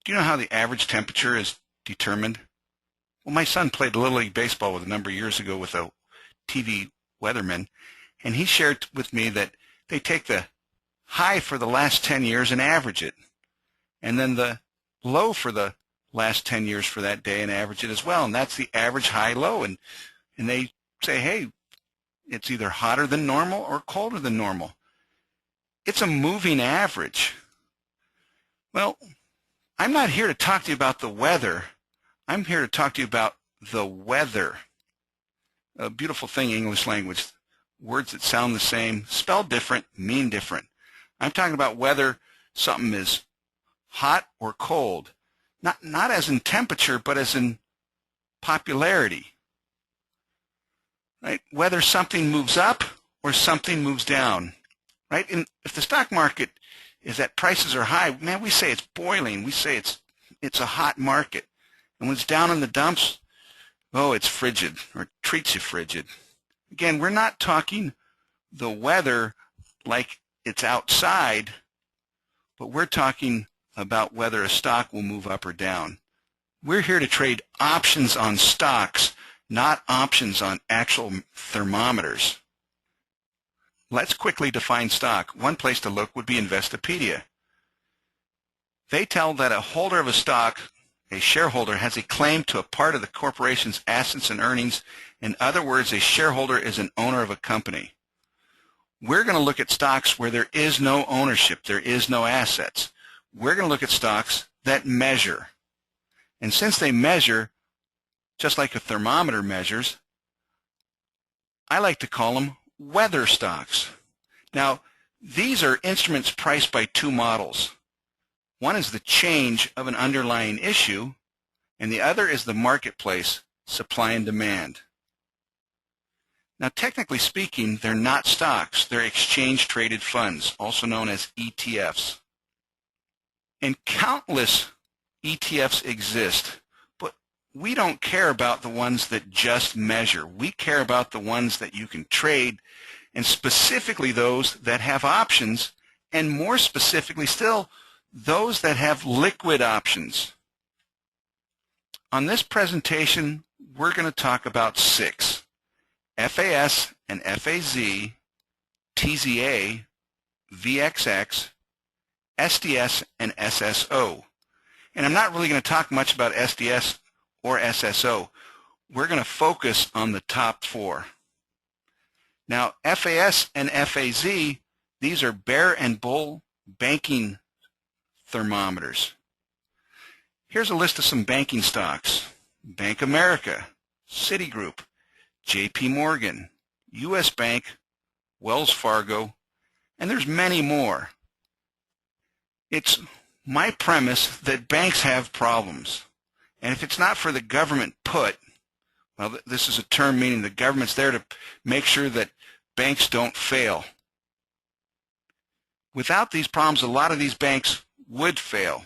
Do you know how the average temperature is determined? Well, my son played Little League Baseball with a number of years ago with a TV weatherman, and he shared with me that they take the high for the last 10 years and average it, and then the low for the last 10 years for that day and average it as well, and that's the average high-low, and they say, hey, it's either hotter than normal or colder than normal. It's a moving average. Well, I'm not here to talk to you about the weather. I'm here to talk to you about the weather. A beautiful thing, English language. Words that sound the same, spell different, mean different. I'm talking about whether something is hot or cold. Not as in temperature, but as in popularity. Right? Whether something moves up or something moves down. Right? And if the stock market is that prices are high, man, we say it's boiling. We say it's a hot market. And when it's down in the dumps, oh, it's frigid, or treats you frigid. Again, we're not talking the weather like it's outside, but we're talking about whether a stock will move up or down. We're here to trade options on stocks, not options on actual thermometers. Let's quickly define stock. One place to look would be Investopedia. They tell that a holder of a stock, a shareholder, has a claim to a part of the corporation's assets and earnings. In other words, a shareholder is an owner of a company. We're going to look at stocks where there is no ownership, there is no assets. We're going to look at stocks that measure. And since they measure, just like a thermometer measures, I like to call them weather stocks. Now, these are instruments priced by two models. One is the change of an underlying issue, and the other is the marketplace, supply and demand. Now, technically speaking, they're not stocks. They're exchange-traded funds, also known as ETFs. And countless ETFs exist, but we don't care about the ones that just measure. We care about the ones that you can trade, and specifically those that have options, and more specifically still, those that have liquid options. On this presentation, we're going to talk about 6: FAS and FAZ, TZA, VXX, SDS, and SSO. And I'm not really going to talk much about SDS or SSO. We're going to focus on the top 4. Now, FAS and FAZ, these are bear and bull banking thermometers. Here's a list of some banking stocks: Bank America, Citigroup, JP Morgan, US Bank, Wells Fargo, and there's many more. It's my premise that banks have problems. And if it's not for the government put, well, this is a term meaning the government's there to make sure that banks don't fail. Without these problems, a lot of these banks would fail.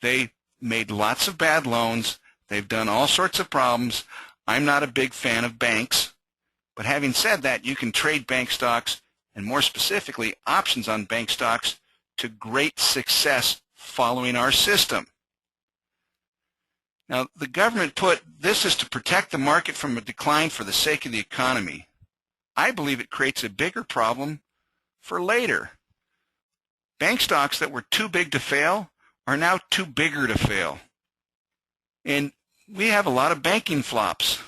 They made lots of bad loans. They've done all sorts of problems. I'm not a big fan of banks. But having said that, you can trade bank stocks, and more specifically, options on bank stocks, to great success following our system. Now, the government put this is to protect the market from a decline for the sake of the economy. I believe it creates a bigger problem for later. Bank stocks that were too big to fail are now too bigger to fail. And we have a lot of banking flops.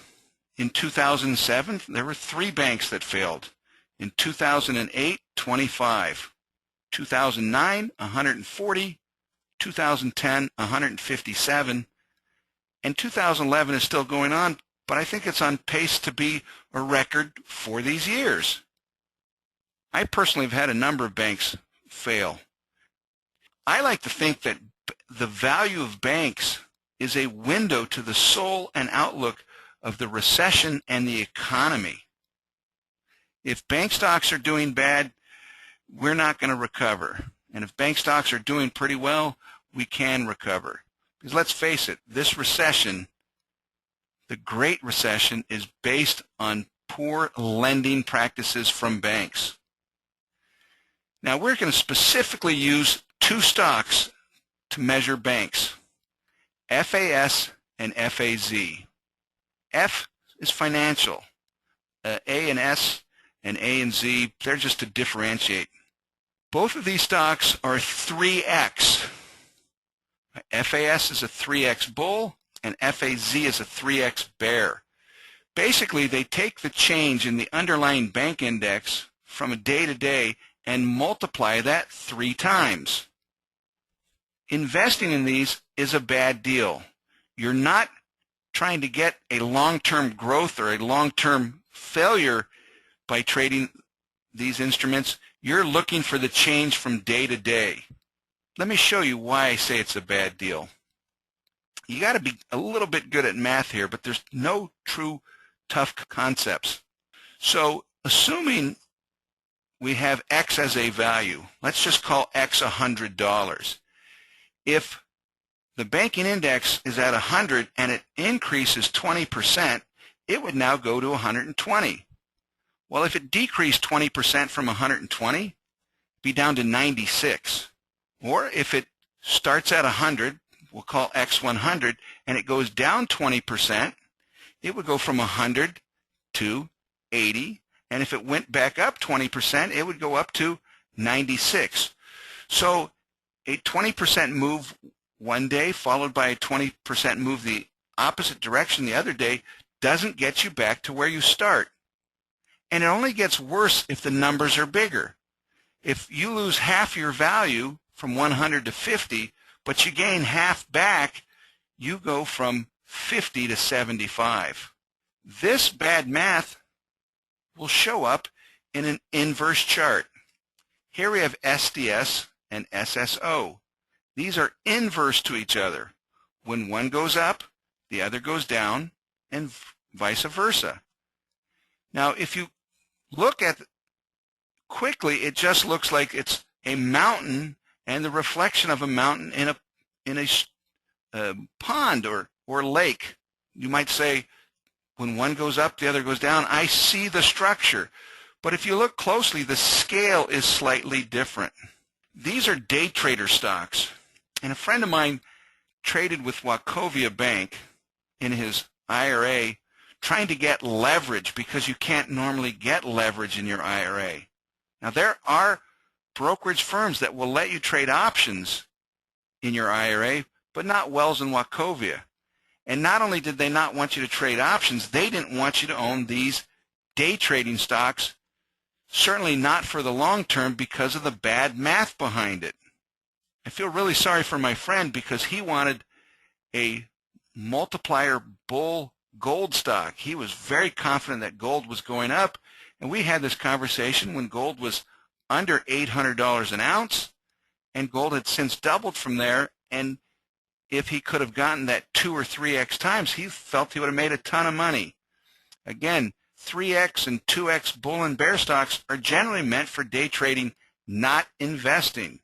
In 2007, there were 3 banks that failed. In 2008, 25. 2009, 140. 2010, 157. And 2011 is still going on, but I think it's on pace to be a record for these years. I personally have had a number of banks fail. I like to think that the value of banks is a window to the soul and outlook of the recession and the economy. If bank stocks are doing bad, we're not going to recover. And if bank stocks are doing pretty well, we can recover. Because let's face it, this recession, the Great Recession, is based on poor lending practices from banks. Now, we're going to specifically use 2 stocks to measure banks. FAS and FAZ. F is financial. A and S and A and Z, they're just to differentiate. Both of these stocks are 3X. FAS is a 3X bull and FAZ is a 3X bear. Basically, they take the change in the underlying bank index from a day to day and multiply that 3 times. Investing in these is a bad deal. You're not trying to get a long-term growth or a long-term failure by trading these instruments. You're looking for the change from day to day. Let me show you why I say it's a bad deal. You got to be a little bit good at math here, but there's no true tough concepts. So assuming we have X as a value, let's just call X $100. If the banking index is at 100 and it increases 20%, it would now go to 120. Well, if it decreased 20% from 120, it'd be down to 96. Or if it starts at 100, we'll call X 100, and it goes down 20%, it would go from 100 to 80. And if it went back up 20%, it would go up to 96. So a 20% move one day followed by a 20% move the opposite direction the other day doesn't get you back to where you start. And it only gets worse if the numbers are bigger. If you lose half your value from 100 to 50, but you gain half back, you go from 50 to 75. This bad math will show up in an inverse chart. Here we have SDS and SSO. These are inverse to each other. When one goes up, the other goes down, and vice versa. Now, if you look at quickly, it just looks like it's a mountain and the reflection of a mountain in a pond or lake. You might say, when one goes up, the other goes down. I see the structure. But if you look closely, the scale is slightly different. These are day trader stocks. And a friend of mine traded with Wachovia Bank in his IRA, trying to get leverage because you can't normally get leverage in your IRA. Now, there are brokerage firms that will let you trade options in your IRA, but not Wells and Wachovia. And not only did they not want you to trade options, they didn't want you to own these day trading stocks, certainly not for the long term because of the bad math behind it. I feel really sorry for my friend because he wanted a multiplier bull gold stock. He was very confident that gold was going up, and we had this conversation when gold was under $800 an ounce, and gold had since doubled from there, and if he could have gotten that 2 or 3x times, he felt he would have made a ton of money. Again, 3x and 2x bull and bear stocks are generally meant for day trading, not investing.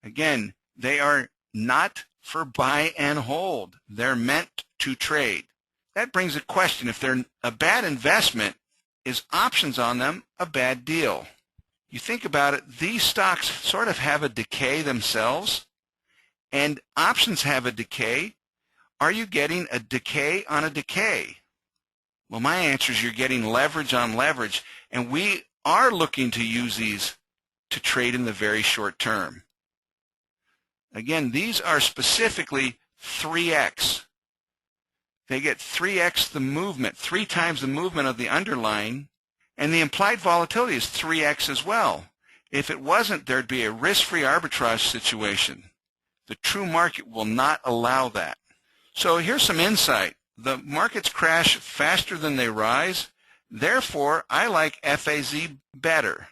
Again, they are not for buy and hold. They're meant to trade. That brings a question. If they're a bad investment, is options on them a bad deal? You think about it, these stocks sort of have a decay themselves, and options have a decay. Are you getting a decay on a decay? Well, my answer is you're getting leverage on leverage, and we are looking to use these to trade in the very short term. Again, these are specifically 3x. They get 3x the movement, 3 times the movement of the underlying, and the implied volatility is 3x as well. If it wasn't, there'd be a risk-free arbitrage situation. The true market will not allow that. So here's some insight. The markets crash faster than they rise. Therefore, I like FAZ better.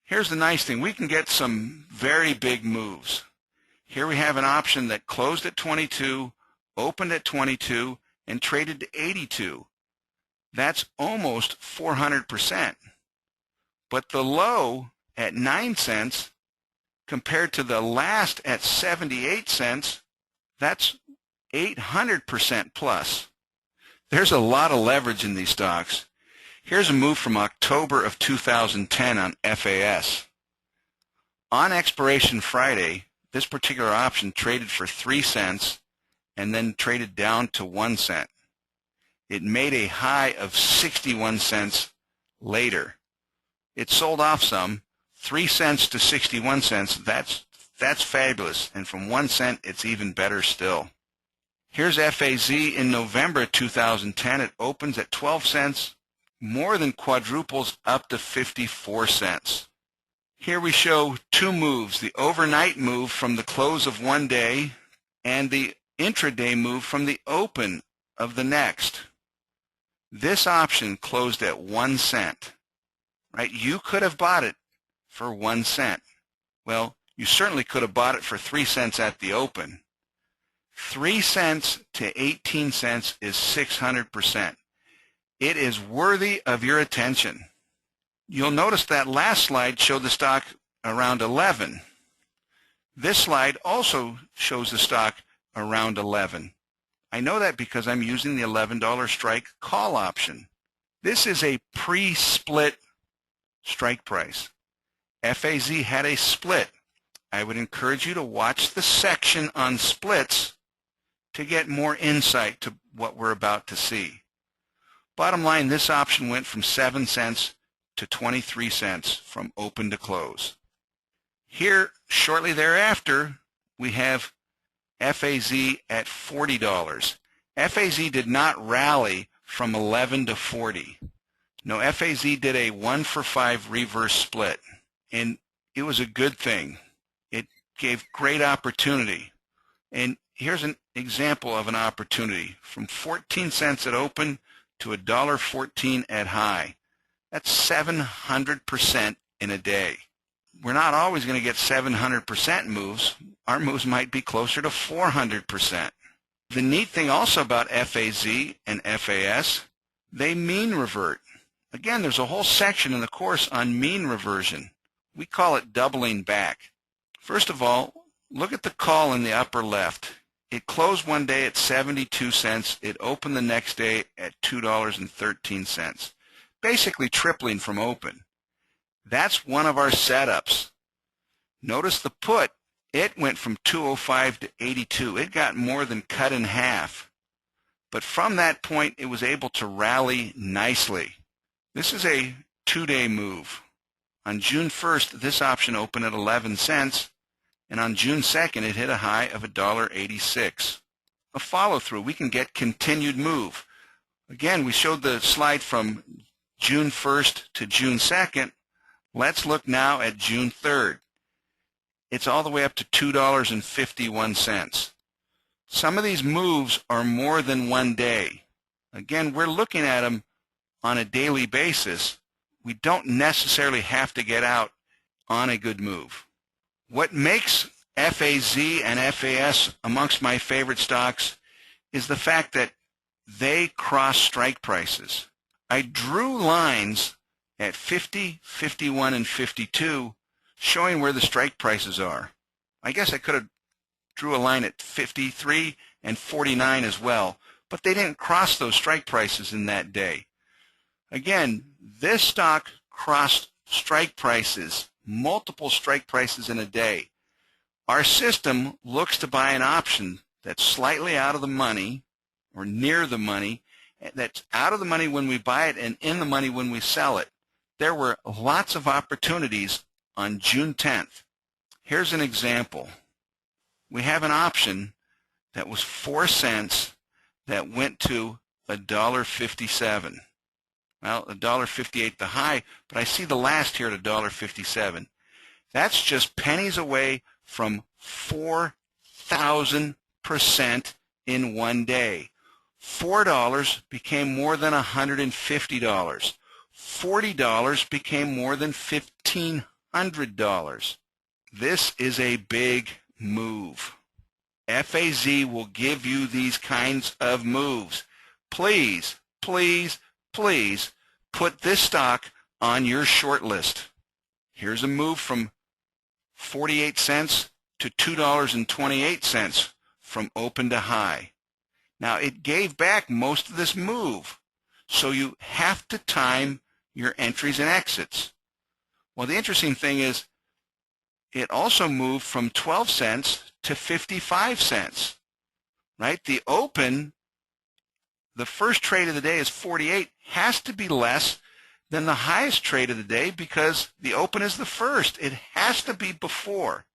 Here's the nice thing. We can get some very big moves. Here we have an option that closed at 22, opened at 22, and traded to 82. That's almost 400%. But the low at 9 cents compared to the last at 78 cents, that's 800% plus. There's a lot of leverage in these stocks. Here's a move from October of 2010 on FAS. On expiration Friday, this particular option traded for 3 cents and then traded down to 1 cent. It made a high of 61 cents later. It sold off some, 3 cents to 61 cents. That's fabulous. And from 1 cent, it's even better still. Here's FAZ in November 2010. It opens at 12 cents, more than quadruples up to 54 cents. Here we show two moves, the overnight move from the close of one day and the intraday move from the open of the next. This option closed at 1 cent. Right? You could have bought it for 1 cent. Well, you certainly could have bought it for 3 cents at the open. 3 cents to 18 cents is 600%. It is worthy of your attention. You'll notice that last slide showed the stock around 11. This slide also shows the stock around 11. I know that because I'm using the $11 strike call option. This is a pre-split strike price. FAZ had a split. I would encourage you to watch the section on splits to get more insight to what we're about to see. Bottom line, this option went from 7 cents to 23 cents from open to close. Here, shortly thereafter, we have FAZ at $40. FAZ did not rally from 11 to 40. No, FAZ did a 1-for-5 reverse split, and it was a good thing. It gave great opportunity. And here's an example of an opportunity. From 14 cents at open to $1.14 at high. That's 700% in a day. We're not always going to get 700% moves. Our moves might be closer to 400%. The neat thing also about FAZ and FAS, they mean revert. Again, there's a whole section in the course on mean reversion. We call it doubling back. First of all, look at the call in the upper left. It closed one day at 72 cents. It opened the next day at $2.13, basically tripling from open. That's one of our setups. Notice the put. It went from 205 to 82. It got more than cut in half. But from that point, it was able to rally nicely. This is a 2-day move. On June 1st, this option opened at 11 cents, and on June 2nd, it hit a high of $1.86. A follow-through. We can get continued move. Again, we showed the slide from June 1st to June 2nd. Let's look now at June 3rd. It's all the way up to $2.51. Some of these moves are more than one day. Again, we're looking at them on a daily basis. We don't necessarily have to get out on a good move. What makes FAZ and FAS amongst my favorite stocks is the fact that they cross strike prices. I drew lines at 50, 51, and 52 showing where the strike prices are. I guess I could have drew a line at 53 and 49 as well, but they didn't cross those strike prices in that day. Again, this stock crossed strike prices, multiple strike prices in a day. Our system looks to buy an option that's slightly out of the money or near the money, that's out of the money when we buy it and in the money when we sell it. There were lots of opportunities on June 10th. Here's an example. We have an option that was 4 cents that went to $1.57. Well, $1.58 the high, but I see the last here at $1.57. That's just pennies away from 4,000% in one day. $4 became more than $150. $40 became more than $1,500. This is a big move. FAZ will give you these kinds of moves. Please, please, please put this stock on your short list. Here's a move from 48 cents to $2.28 from open to high. Now, it gave back most of this move, so you have to time your entries and exits. Well, the interesting thing is it also moved from 12 cents to 55 cents. right? The open, the first trade of the day is 48, has to be less than the highest trade of the day because the open is the first. It has to be before.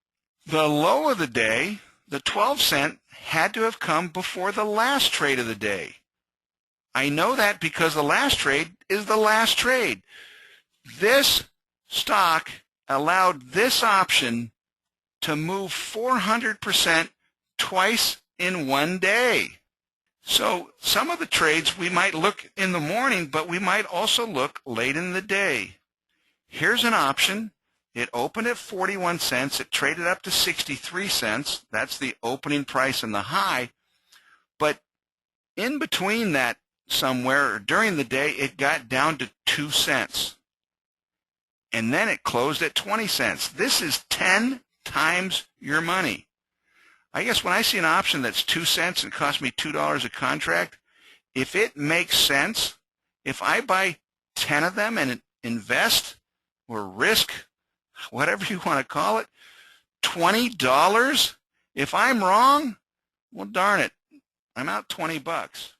The low of the day, the 12 cent, had to have come before the last trade of the day. I know that because the last trade is the last trade. This stock allowed this option to move 400% twice in one day. So some of the trades we might look in the morning, but we might also look late in the day. Here's an option. It opened at 41 cents. It traded up to 63 cents. That's the opening price and the high. But in between that somewhere, or during the day, it got down to 2 cents. And then it closed at 20 cents. This is 10 times your money. I guess when I see an option that's 2 cents and costs me $2 a contract, if it makes sense, if I buy 10 of them and invest or risk, whatever you want to call it, $20, if I'm wrong, well, darn it, I'm out $20.